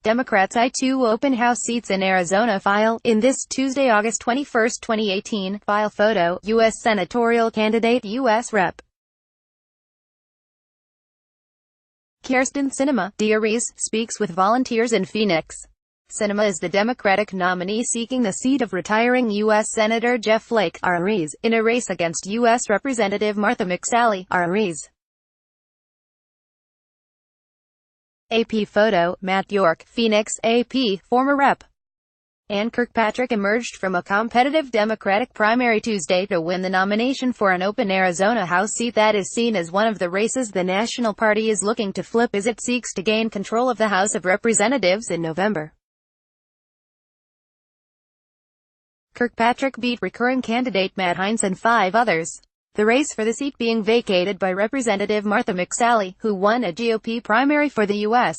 Democrats eye two open House seats in Arizona. File. In this Tuesday, August 21, 2018, file photo, U.S. Senatorial candidate, U.S. Rep. Kyrsten Sinema, DeAries, speaks with volunteers in Phoenix. Sinema is the Democratic nominee seeking the seat of retiring U.S. Senator Jeff Flake, RREs, in a race against U.S. Representative Martha McSally, RREs. AP photo, Matt York, Phoenix, AP, former Rep. Ann Kirkpatrick emerged from a competitive Democratic primary Tuesday to win the nomination for an open Arizona House seat that is seen as one of the races the National Party is looking to flip as it seeks to gain control of the House of Representatives in November. Kirkpatrick beat recurring candidate Matt Heinz and 5 others. The race for the seat being vacated by Representative Martha McSally, who won a GOP primary for the U.S.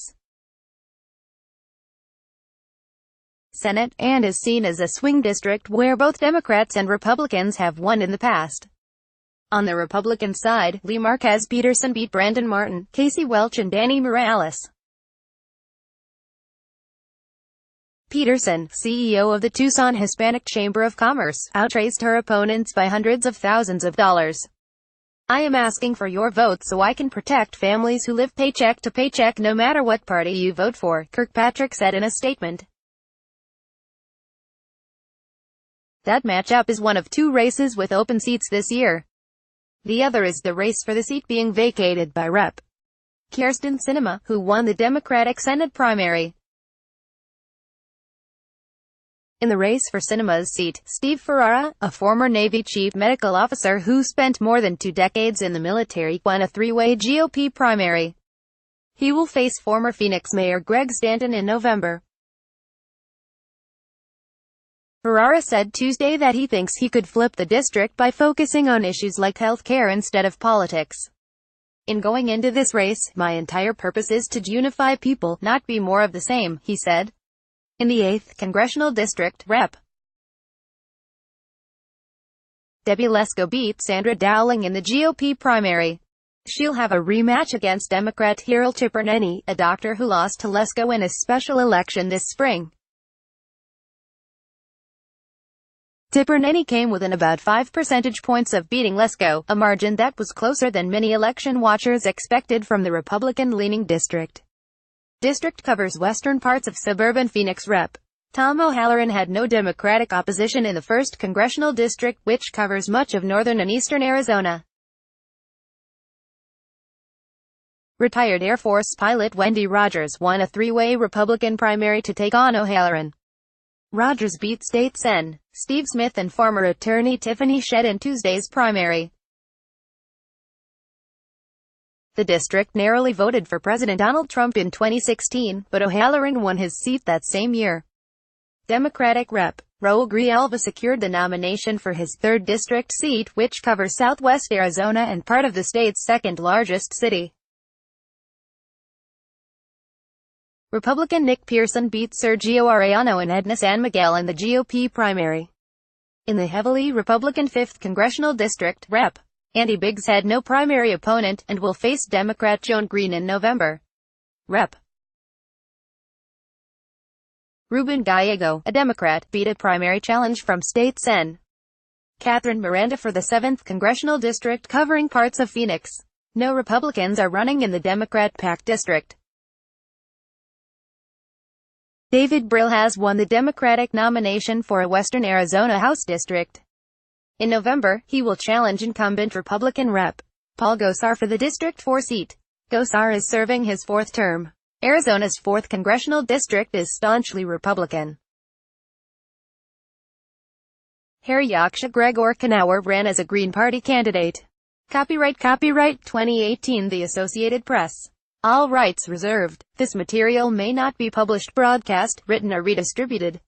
Senate, and is seen as a swing district where both Democrats and Republicans have won in the past. On the Republican side, Lee Marquez Peterson beat Brandon Martin, Casey Welch and Danny Morales. Peterson, CEO of the Tucson Hispanic Chamber of Commerce, outraced her opponents by hundreds of thousands of dollars. "I am asking for your vote so I can protect families who live paycheck to paycheck no matter what party you vote for," Kirkpatrick said in a statement. That matchup is one of 2 races with open seats this year. The other is the race for the seat being vacated by Rep. Kyrsten Sinema, who won the Democratic Senate primary. In the race for Sinema's seat, Steve Ferrara, a former Navy chief medical officer who spent more than 2 decades in the military, won a 3-way GOP primary. He will face former Phoenix Mayor Greg Stanton in November. Ferrara said Tuesday that he thinks he could flip the district by focusing on issues like health care instead of politics. "In going into this race, my entire purpose is to unify people, not be more of the same," he said. In the 8th Congressional District, Rep. Debbie Lesko beat Sandra Dowling in the GOP primary. She'll have a rematch against Democrat Hyrel Tipirneni, a doctor who lost to Lesko in a special election this spring. Tipirneni came within about 5 percentage points of beating Lesko, a margin that was closer than many election watchers expected from the Republican-leaning district. District covers western parts of suburban Phoenix. Rep. Tom O'Halloran had no Democratic opposition in the 1st Congressional District, which covers much of northern and eastern Arizona. Retired Air Force pilot Wendy Rogers won a 3-way Republican primary to take on O'Halloran. Rogers beat State Sen. Steve Smith and former attorney Tiffany Shedd in Tuesday's primary. The district narrowly voted for President Donald Trump in 2016, but O'Halloran won his seat that same year. Democratic Rep. Raul Grijalva secured the nomination for his 3rd district seat, which covers southwest Arizona and part of the state's 2nd-largest city. Republican Nick Pearson beat Sergio Arellano and Edna San Miguel in the GOP primary. In the heavily Republican 5th Congressional District, Rep. Andy Biggs had no primary opponent, and will face Democrat Joan Green in November. Rep. Ruben Gallego, a Democrat, beat a primary challenge from State Sen. Catherine Miranda for the 7th Congressional District covering parts of Phoenix. No Republicans are running in the Democrat-packed district. David Brill has won the Democratic nomination for a western Arizona House district. In November, he will challenge incumbent Republican Rep. Paul Gosar for the District 4 seat. Gosar is serving his 4th term. Arizona's 4th Congressional District is staunchly Republican. Harry Yaksha Gregor Knauer ran as a Green Party candidate. Copyright 2018 The Associated Press. All rights reserved. This material may not be published, broadcast, written or redistributed.